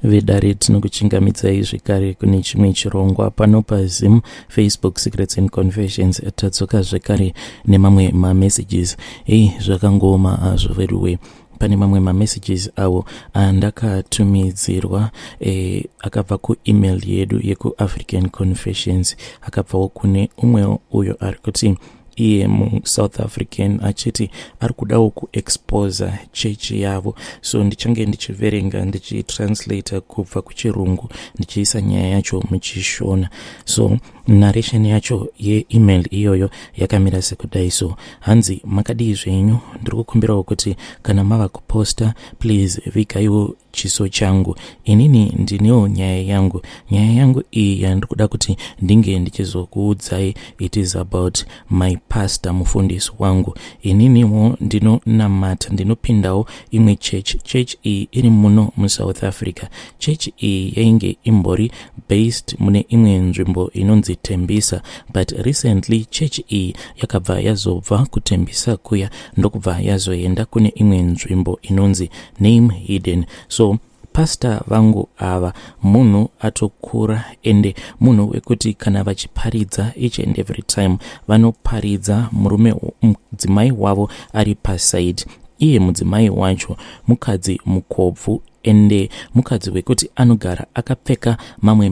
Vedare tinokuchingamidzai zvekare kune chimwe chirongwa pano paZim, Facebook Secrets and Confessions. Tatsoka zvekare nemamwe mamessages. Zvakangoma hazvo veruwe. Pane mamwe mamessages awo andakatumidzirwa akabva kuemail yedu yekuAfrican Confessions, akabvawo kune umwe uyo ari kuti iye mu-South African achiti ari kudawo kuexposa chechi yavo. So ndichange ndichiverenga ndichitranslata kubva kuchirungu ndichiisa nyaya yacho muchishona. So narration yacho ye-email iyoyo yakamira sekudai. So hanzi makadii zvenyu, ndiri kukumbirawo kuti kana mava kuposta please vigaiwo chiso changu. Inini ndinewo nyaya yangu iyi yandiri kuda kuti ndinge ndichizokuudzai. It is about my pastor, mufundisi wangu. Ininiwo ndinonamata, ndinopindawo imwe church iyi iri muno muSouth Africa. Church iyi yainge imbori based mune imwe nzvimbo inonzi Tembisa, but recently church iyi yakabva yazobva kutembisa kuya ndokubva yazoenda kune imwe nzvimbo inonzi Name Hidden. So pastor vangu ava munhu atokura ende munhu wekuti kana vachiparidza each and every time vanoparidza mudzimai wavo ari paside. Iye mudzimai wacho mukadzi mukobvu ende mukadzi wekuti anogara akapfeka mamwe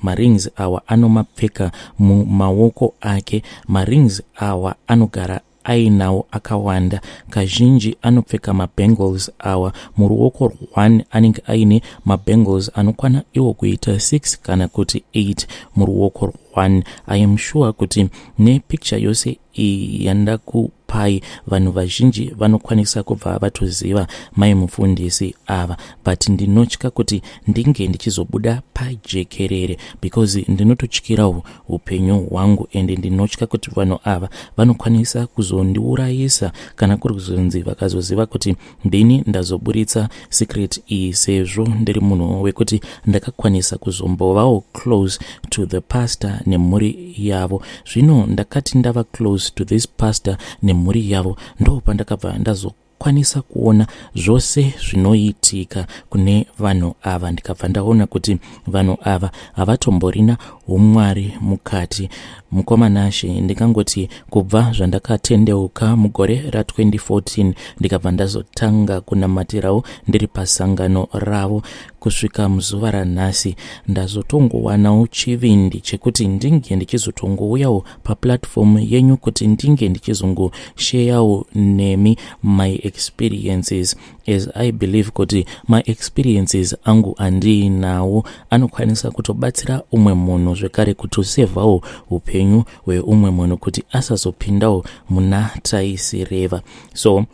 marings awa anomapfeka mumaoko ake. Marings awa anogara ainawo akawanda. Kazhinji anopfeka mabangles awa muruoko rwani anenge aine mabangles anokwana iwo kuita 6 kana kuti 8 muruoko rwani. I am sure kuti nepicture yose iyi yandakupai vanhu vazhinji vanokwanisa kubva vatoziva mai mufundisi ava, but ndinotya kuti ndinge ndichizobuda pajekerere because ndinototyirawo upenyu hwangu ende ndinotya kuti vanhu ava vanokwanisa kuzondiurayisa kana kuri kuzonzi vakazoziva kuti ndini ndazoburitsa secret iyi, sezvo ndiri munhu wekuti ndakakwanisa kuzombovawo close to the pastor nemhuri yavo. Zvino ndakati ndava close to this pastor nemhuri yavo ndo pandakabva ndazokwanisa kuona zvose zvinoitika kune vanhu ava. Ndikabva ndaona kuti vanhu ava havatomborina umwari mukati. Mukomanashe ndikangoti kubva zvandakatendeuka mugore ra2014 ndikabva ndazotanga kunamatirawo ndiri pasangano ravo kusvika muzuva ranhasi ndazotongowanawo chivindi chekuti ndinge ndichizotongouyawo paplatform yenyu kuti ndinge ndichizongosharewo nemi my experiences, as I believe kuti my experiences angu andinawo anokwanisa kutobatsira umwe munhu zvekare kutosevawo upenyu hweumwe munhu kuti asazopindawo muna taisireva. So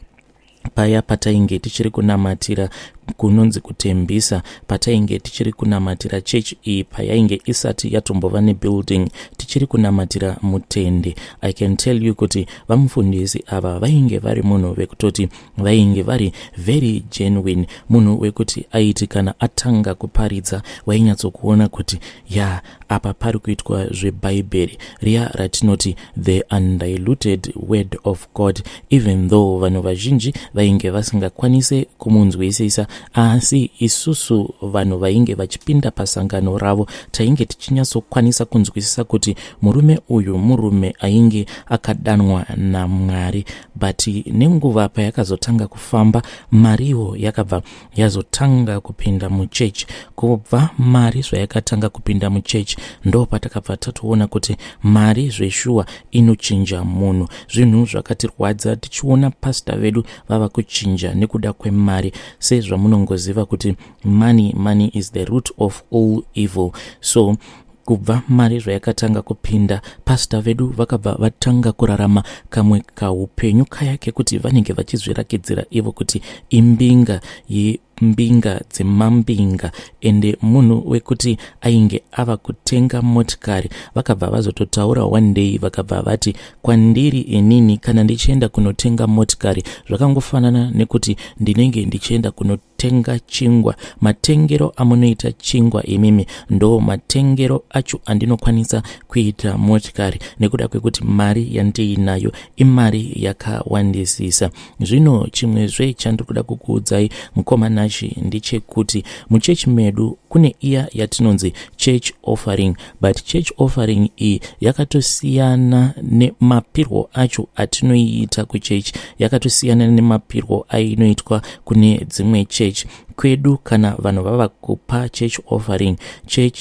paya patainge tichiri kunamatira kunonzi kutembisa, patainge tichiri kunamatira church iyi payainge isati yatombova nebuilding, tichiri kunamatira mutende, I can tell you kuti vamufundisi ava vainge vari munhu wekutoti vainge vari very genuine, munhu wekuti aiti kana atanga kuparidza wainyatsokuona kuti apa pari kuitwa zveBhaibheri riya ratinoti the undiluted word of God, even though vanhu vazhinji vainge vasingakwanise kumunzwisisa, asi isusu vanhu vainge vachipinda pasangano ravo tainge tichinyatsokwanisa kunzwisisa kuti murume uyu murume ainge akadanwa naMwari. But nenguva payakazotanga kufamba mariwo yakabva yazotanga kupinda muchechi. Kubva mari zvayakatanga kupinda muchechi ndo patakabva tatoona kuti mari zveshuwa inochinja munhu. Zvinhu zvakatirwadza tichiona pastor vedu vava kuchinja nekuda kwemari, sezvamunongoziva kuti money is the root of all evil. So kubva mari zvayakatanga kupinda, pastor vedu vakabva vatanga kurarama kamwe kaupenyu kaya kekuti vanenge vachizvirakidzira ivo kuti imbinga mbinga dzemambinga ende munhu wekuti ainge ava kutenga motikari. Vakabva vazototaura one day vakabva vati kwandiri inini kana ndichienda kunotenga motikari zvakangofanana nekuti ndinenge ndichienda kutenga chingwa. Matengero amunoita chingwa imimi ndo matengero acho andinokwanisa kuita motikari, nekuda kwekuti mari yandiinayo imari yakawandisisa. Zvino chimwezve chandikuda kukuudzai mukomanachi ndechekuti muchechi medu kune iya yatinonzi church offering, but church offering iyi yakatosiyana nemapirwo acho atinoiita kuchechi, yakatosiyana nemapirwo ainoitwa kune dzimwe church. Kwedu kana vanhu vava kupa church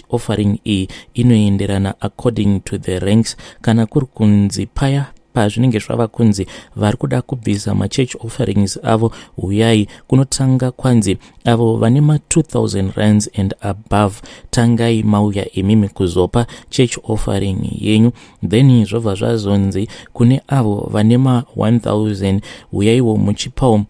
offering iyi inoenderana according to the ranks. Kana kuri kunzi paya pazvinenge zvava kunzi vari kuda kubvisa machurch offerings avo, uyai kunotanga kwanzi avo vane ma2000 rands and above, tangai mauya imimi kuzopa church offering yenyu. Then zvobva zvazonzi kune avo vane ma1000 uyaiwo muchipawo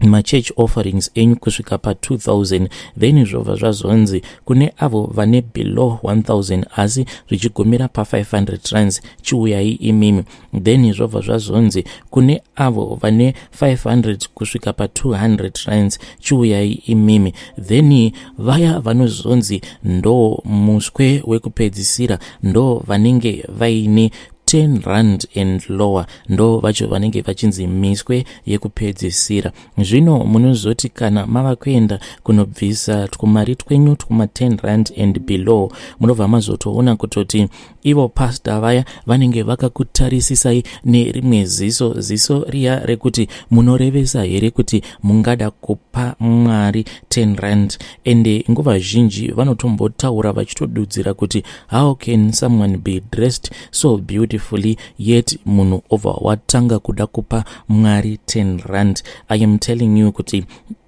machurch offerings enyu kusvika pa2000. Then zvobva zvazonzi kune avo vane below 1000 asi zvichigumira pa500 rands, chiuyai imimi. Then zvobva zvazonzi kune avo vane 500 kusvika pa200 rands, chiuyai imimi. Then vaya vanozonzi ndo muswe wekupedzisira, ndo vanenge vaine 10 rand and lower, ndo vacho vanenge vachinzi miswe yekupedzisira. Zvino munozoti kana mava kuenda kunobvisa twumari twenyu twuma 10 rand and below, munobva mazotoona kutoti ivo pastor vaya vanenge vakakutarisisai nerimwe ziso riya rekuti munorevesa here kuti mungada kupa Mwari 10 rand. Ende nguva zhinji vanotombotaura vachitodudzira kuti how can someone be dressed so beautifully yet munhu obva watanga kuda kupa Mwari 10 rand. I am telling you kuti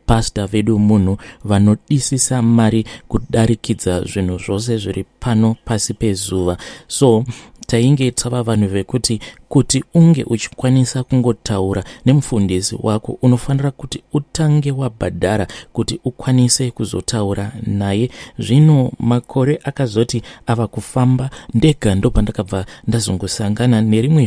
pastor vedu munhu vanodisisa mari kudarikidza zvinhu zvose zviri pano pasi pezuva. So tainge tava vanhu vekuti kuti unge uchikwanisa kungotaura nemufundisi wako unofanira kuti utange wabhadhara kuti ukwanise kuzotaura naye. Zvino makore akazoti ava kufamba, ndega ndo pandakabva ndazongosangana nerimwe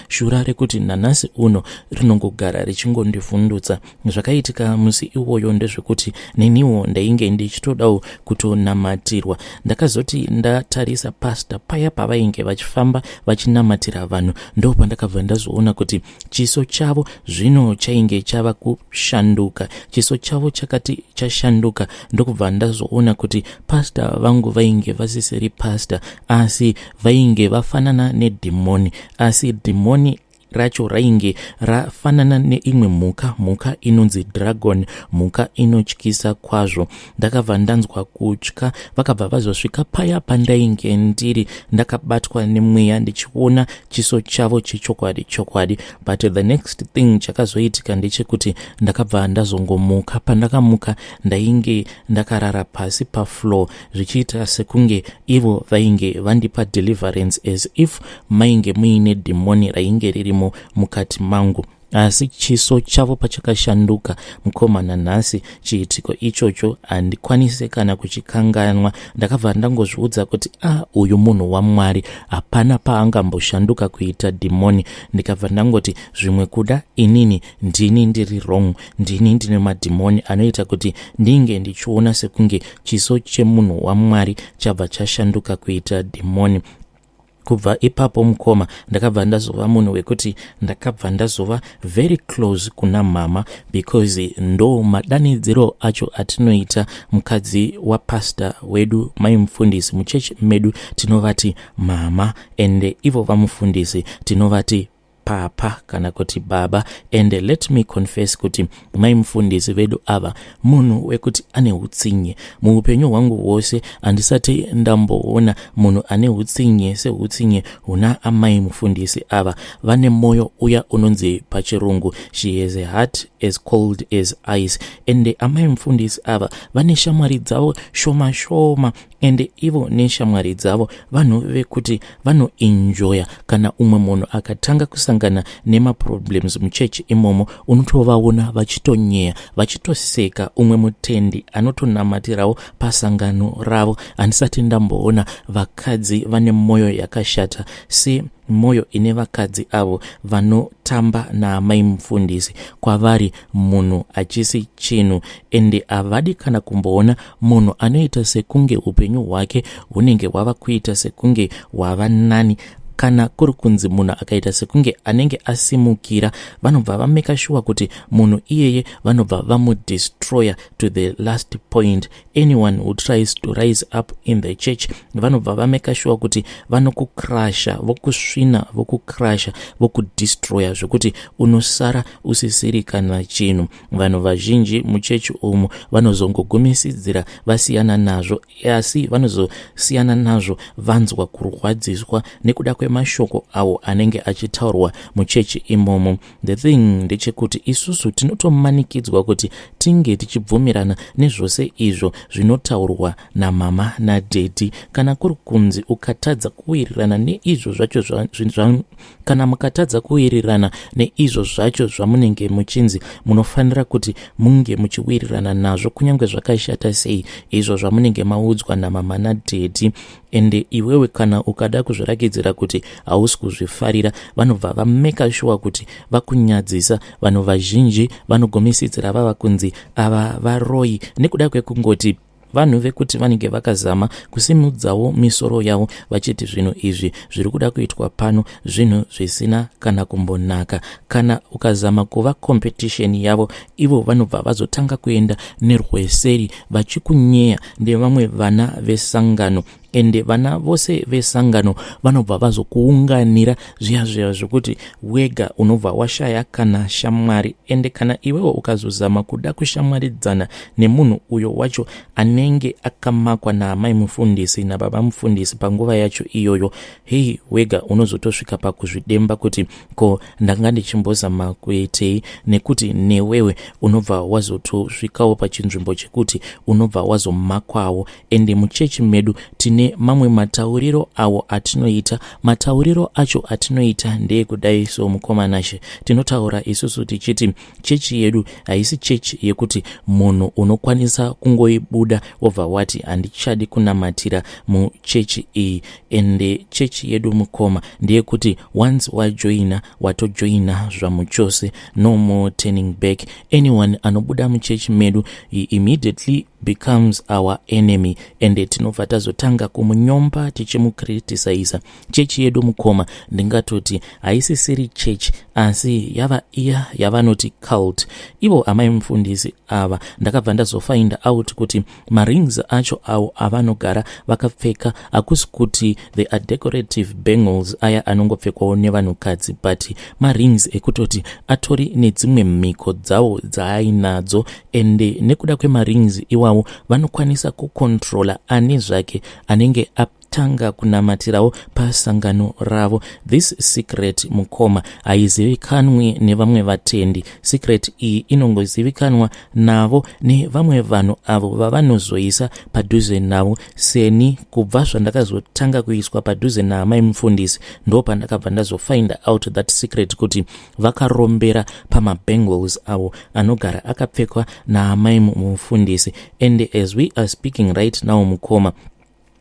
shura rekuti nanhasi uno rinongogara richingondivhundutsa. Zvakaitika musi iwoyo ndezvekuti neniwo ndainge ndichitodawo kutonamatirwa. Ndakazoti ndatarisa pastor paya pavainge vachifamba vachinamatira vanhu, ndo pandakabva ndazoona kuti chiso chavo zvino chainge chava kushanduka. Chiso chavo chakati chashanduka, ndokubva ndazoona kuti pastor vangu vainge vasisiri pastor asi vainge vafanana nedhimoni, asi dhimoni racho rainge rafanana neimwe mhuka inonzi dragon, mhuka inotyisa kwazvo. Ndakabva ndanzwa kutya, vakabva vazosvika paya pandainge ndiri, ndakabatwa nemweya ndichiona chiso chavo chichokwadi. But the next thing chakazoitika ndechekuti ndakabva ndazongomuka. Pandakamuka ndainge ndakarara pasi pafloor, zvichiita sekunge ivo vainge vandipa deliverance as if mainge muine dhimoni rainge ririmo mukati mangu. Asi chiso chavo pachakashanduka mukomana nhasi, chiitiko ichocho handikwanise kana kuchikanganwa. Ndakabva ndangozviudza kuti uyu munhu waMwari, hapana paangamboshanduka kuita dhimoni. Ndikabva ndangoti zvimwe kuda inini ndini ndiri wrong, ndini ndine madhimoni anoita kuti ndinge ndichiona sekunge chiso chemunhu waMwari chabva chashanduka kuita dhimoni. Kubva ipapo mukoma ndakabva ndazova munhu wekuti ndakabva ndazova very close kuna mama, because ndo madanidziro acho atinoita mukadzi wapastor wedu maimufundisi muchechi medu tinovati mama, ende ivo vamufundisi tinovati papa kana kuti baba. And let me confess kuti maimufundisi vedu ava munhu wekuti ane utsinye. Muupenyu hwangu hwose handisati ndamboona munhu ane utsinye seutsinye huna amaimufundisi ava. Vane moyo uya unonzi pachirungu she has a heart as cold as ice. Ende amaimufundisi ava vane shamwari dzavo shoma, ende ivo neshamwari dzavo vanhu vekuti vanoenjoya kana umwe munhu akatanga kusangana vasangana nemaproblems muchechi imomo, unotovaona vachitonyeya, vachitoseka umwe mutendi anotonamatirawo pasangano ravo. Handisati ndamboona vakadzi vane mwoyo yakashata mwoyo ine vakadzi avo vanotamba naamai mufundisi. Kwavari munhu achisi chinhu, ende havadi kana kumboona munhu anoita sekunge upenyu hwake hunenge hwava kuita sekunge hwava nani. Kana kuri kunzi munhu akaita sekunge anenge asimukira, vanobva vameka sure kuti munhu iyeye vanobva vamudestroya to the last point. Anyone who tries to rise up in the church, vanobva vameka sure kuti vanokukrasha, vokusvina, vokukrasha, vokudestroya zvokuti unosara usisiri kana chinhu. Vanhu vazhinji muchechi umu vanozongogumisidzira vasiyana nazvo, asi vanozosiyana nazvo vanzwa kurwadziswa nekuda kwemashoko awo anenge achitaurwa muchechi imomo. The thing ndechekuti isusu tinotomanikidzwa kuti tinge tichibvumirana nezvose izvo zvinotaurwa namama nadhedhi. Kana kuri kunzi ukatadza kuwirirana neizvo zvacho kana mukatadza kuwirirana neizvo zvacho zvamunenge muchinzi munofanira kuti munge muchiwirirana nazvo, kunyange zvakashata sei izvo zvamunenge maudzwa namama nadhedhi. Ende iwewe kana ukada kuzvirakidzira kuti hausi kuzvifarira, vanobva vameka sure kuti vakunyadzisa. Vanhu vazhinji vanogomisidzira vava kunzi ava varoyi nekuda kwekungoti vanhu vekuti vanenge vakazama kusimudzawo misoro yavo vachiti zvinhu izvi zviri kuda kuitwa pano zvinhu zvisina kana kumbonaka. Kana ukazama kuva competition yavo, ivo vanobva vazotanga kuenda nerweseri vachikunyeya ndevamwe vana vesangano. Ende vana vose vesangano vanobva vazokuunganira zviya zvokuti wega unobva washaya kana shamwari. Ende kana iwewo ukazozama kuda kushamwaridzana nemunhu uyo wacho anenge akamakwa naamai mufundisi nababa mufundisi panguva yacho iyoyo, hei wega unozotosvika pakuzvidemba kuti ko ndanga ndichimbozama kuitei, nekuti newewe unobva wazotosvikawo pachinzvimbo chekuti unobva wazomakwawo. Ende muchechi medu tine mamwe matauriro awo atinoita. Matauriro acho atinoita ndeyekudai so mukomanashe, tinotaura isusu tichiti chechi yedu haisi chechi yekuti munhu unokwanisa kungoibuda wobva wati handichadi kunamatira muchechi iyi. Ende chechi yedu mukoma ndeyekuti once wajoina watojoina zvamuchose, no more turning back. Anyone anobuda muchechi medu, he immediately becomes our enemy, ende tinobva tazotanga kumunyomba tichimukriticize. Chechi yedu mukoma ndingatoti haisisiri chechi asi yava iya yavanoti cult. Ivo amai mufundisi ava ndakabva ndazofind out kuti marings acho awo avanogara vakapfeka hakusi kuti they are decorative bangles aya anongopfekwawo nevanhukadzi, but marings ekutoti atori nedzimwe mhiko dzavo dzaainadzo. Ende nekuda kwemarings iwawo vanokwanisa kukontrola ani zvake anenge tanga kunamatirawo pasangano ravo. This secret mukoma haizivikanwi nevamwe vatendi. Secret iyi inongozivikanwa navo nevamwe vanhu avo vavanozoisa padhuze navo. Seni kubva zvandakazotanga kuiswa padhuze naamai mufundisi ndo pandakabva ndazofind out that secret kuti vakarombera pamabangles avo anogara akapfekwa naamai mufundisi. And as we are speaking right now mukoma,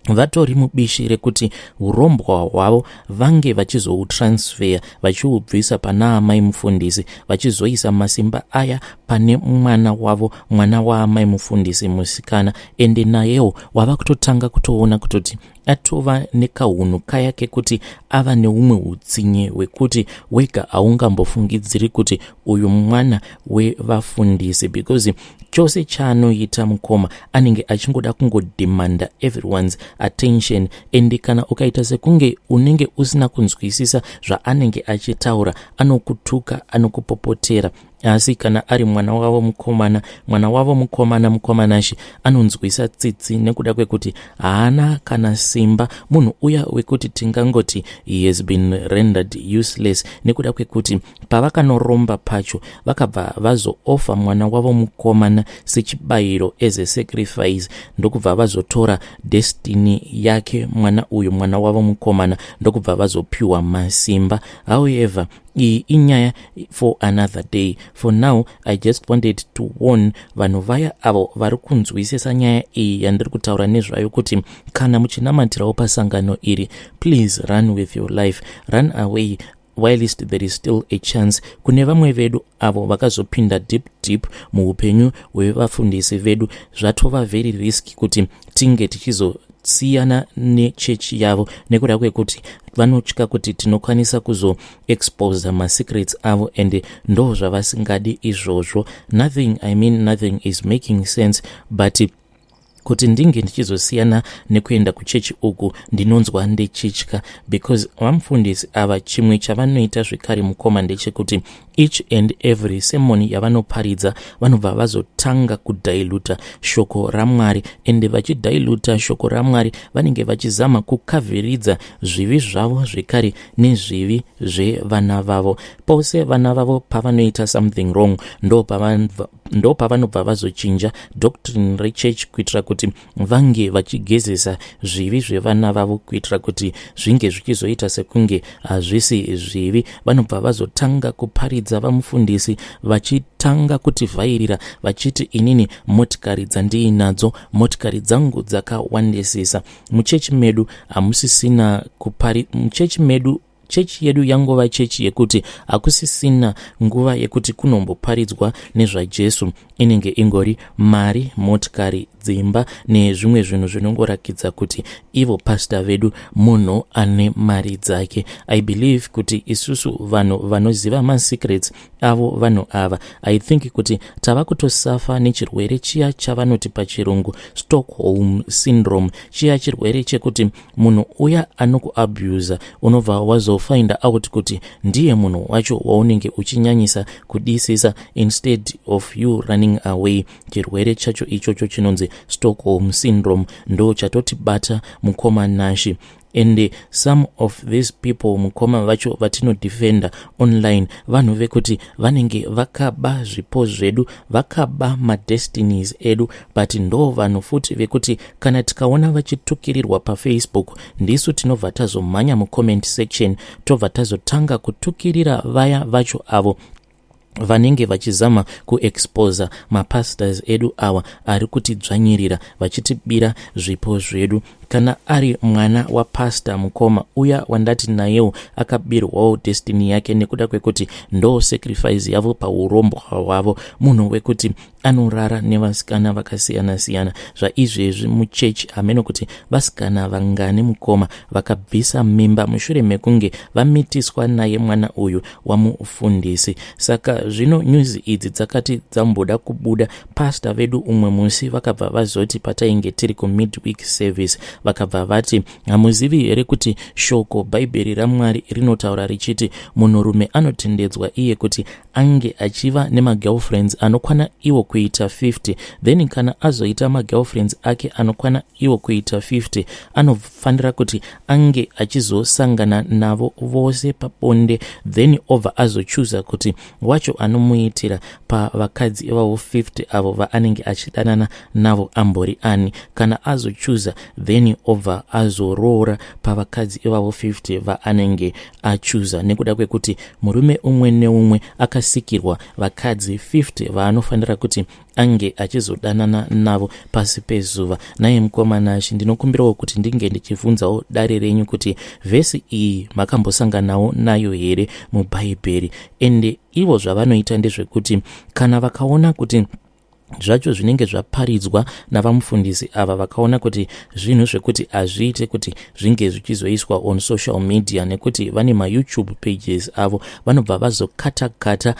vatori mubishi rekuti urombwa hwavo vange vachizoutransfer, vachiubvisa pana amai mufundisi, vachizoisa masimba aya pane mwana wavo, mwana waamai mufundisi musikana. Ende nayewo wava kutotanga kutoona kutoti atova nekahunu kaya kekuti ava neumwe utsinye wekuti wega haungambofungidziri kuti uyu mwana wevafundisi, because chose chaanoita mukoma anenge achingoda kungodemanda everyone's attention. Ende kana ukaita sekunge unenge usina kunzwisisa zvaanenge achitaura, anokutuka, anokupopotera. Asi kana ari mwana wavo mukomanashi anonzwisa tsitsi nekuda kwekuti haana kana simba. Munhu uya wekuti tingangoti he has been rendered useless, nekuda kwekuti pavakanoromba pacho vakabva vazoofa mwana wavo mukomana sechibayiro as a sacrifice, ndokubva vazotora destiny yake mwana uyu, mwana wavo mukomana, ndokubva vazopiwa masimba. However, iyi inyaya for another day. For now, I just wanted to warn vanhu vaya avo vari kunzwisisa nyaya iyi yandiri kutaura nezvayo kuti kana muchinamatirawo pasangano iri, please run with your life, run away whilst there is still a chance. Kune vamwe vedu avo vakazopinda deep muupenyu hwevafundisi vedu, zvatova very risky kuti tinge tichizosiyana nechechi yavo nekuda kwekuti vanotya kuti tinokwanisa kuzoexpose masecrets avo, and ndo zvavasingadi izvozvo. Nothing is making sense, but kuti ndinge ndichizosiyana nekuenda kuchechi uku ndinonzwa ndechitya, because vamufundisi ava chimwe chavanoita zvikari mukoma ndechekuti each and every sermon yavanoparidza vanobva vazotanga kudailuta shoko raMwari, ende vachidailuta shoko raMwari vanenge vachizama kukavhiridza zvivi zvavo zvekare nezvivi zvevana vavo. Pose vana vavo pavanoita something wrong ndo pavanobva vazochinja doctrine rechechi kuitira kuti vange vachigezesa zvivi zvevana vavo, kuitira kuti zvinge zvichizoita sekunge hazvisi zvivi. Vanobva vazotanga kuparidza vamufundisi vachitanga kutivhairira vachiti inini motikari dzandiinadzo, motikari dzangu dzakawandisisa. Muchechi medu hamusisina muchechi medu, chechi yedu yangova chechi yekuti hakusisina nguva yekuti kunomboparidzwa nezvaJesu, inenge ingori mari, motikari, dzimba nezvimwe zvinhu zvinongorakidza kuti ivo pastor vedu munhu ane mari dzake. I believe kuti isusu vanhu vanoziva masecrets avo vanhu ava, I think kuti tava kutosafa nechirwere chiya chavanoti pachirungu Stockholm syndrome, chiya chirwere chekuti munhu uya anokuabusa unobva wazofind out kuti ndiye munhu wacho waunenge uchinyanyisa kudisisa instead of you running away. Chirwere chacho ichocho chinonzi Stockholm syndrome ndo chatotibata mukoma nashi. And some of these people mukoma vacho vatinodefenda online vanhu vekuti vanenge vakaba zvipo zvedu, vakaba madestinies edu, but ndo vanhu futi vekuti kana tikaona vachitukirirwa paFacebook ndisu tinobva tazomhanya mucomment section tobva tazotanga kutukirira vaya vacho avo vanenge vachizama kuexposa mapastors edu awa ari kutidzvanyirira vachitibira zvipo zvedu. Kana ari mwana wa pastor mukoma uya wandati nayewo akabirwawo destiny yake nekuda kwekuti ndo sacrifice yavo paurombo hwavo, munhu wekuti anorara nevasikana vakasiyana siyana. Zvaizvezvi muchechi ameno kuti vasikana vangane mukoma vakabvisa mimba mushure mekunge vamitiswa naye mwana uyu wamufundisi. Saka zvino news idzi dzakati dzamboda kubuda, pastor vedu umwe musi vakabva vazoti patainge tiri ku midweek service vakabva vati hamuzivi here kuti shoko bhaibheri raMwari rinotaura richiti munhurume anotendedzwa iye kuti ange achiva nemagirlfriends anokwana iwo kuita 50, then kana azoita magirlfriends ake anokwana iwo kuita 50 anofanira kuti ange achizosangana navo vose pabonde, then obva azochuza kuti wacho anomuitira pavakadzi ivavo 50 avo vaanenge achidanana navo ambori ani. Kana azochuza then obva azoroora pavakadzi ivavo 50 vaanenge achuza, nekuda kwekuti murume umwe neumwe akasikirwa vakadzi 50 vaanofanira kuti ange achizodanana navo pasi pezuva. Naye mukomanashi ndinokumbirawo kuti ndinge ndichibvunzawo dare renyu kuti vhesi iyi makambosanganawo nayo here mubhaibheri. Ende ivo zvavanoita ndezvekuti kana vakaona kuti zvacho zvinenge zvaparidzwa navamufundisi ava vakaona kuti zvinhu zvekuti hazviite kuti zvinge zvichizoiswa on social media, nekuti vane maYouTube pages avo, vanobva vazokata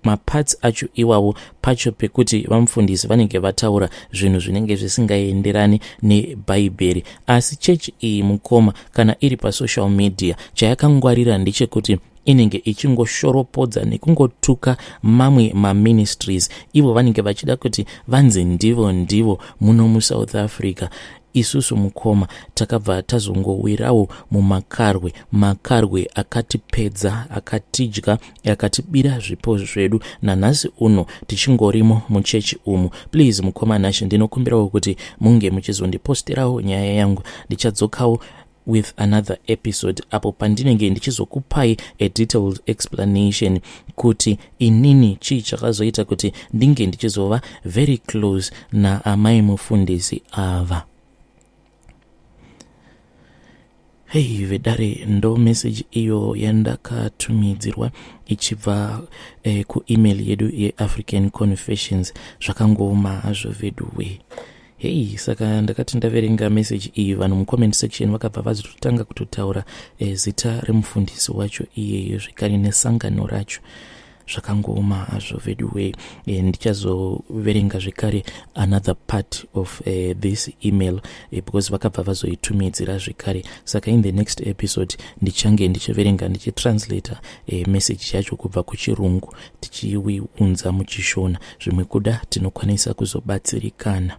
maparts acho iwawo pacho pekuti vamufundisi vanenge vataura zvinhu zvinenge zvisingaenderani nebhaibheri. Asi chechi iyi mukoma kana iri pasocial media chayakangwarira ndechekuti inenge ichingoshoropodza nekungotuka mamwe maministries ivo vanenge vachida kuti vanze ndivo muno muSouth Africa. Isusu mukoma takabva tazongowirawo mumakarwe akatipedza, akatidya, akatibira zvipo zvedu, nanhasi uno tichingorimo muchechi umu. Please mukoma nashi ndinokumbirawo kuti munge muchizondiposterawo nyaya yangu, ndichadzokawo with another episode apo pandinenge ndichizokupai a detailed explanation kuti inini chii chakazoita kuti ndinge ndichizova very close na amai mufundisi ava. Hey vedare, ndo message iyo yandakatumidzirwa ichibva ku email yedu ye African Confessions. Zvakangoma hazvo veduwe. Hey, saka ndakati ndaverenga message iyi, vanhu mucomment section vakabva vazototanga kutotaura zita remufundisi wacho iyeyo zvekare nesangano racho. Zvakangoma hazvo veduwe. Ndichazoverenga zvekare another part of this email because vakabva vazoitumidzira zvekare. Saka in the next episode ndichange ndichiverenga ndichitranslate message yacho kubva kuchirungu tichiunza muchishona. Zvimwe kuda tinokwanisa kuzobatsirikana.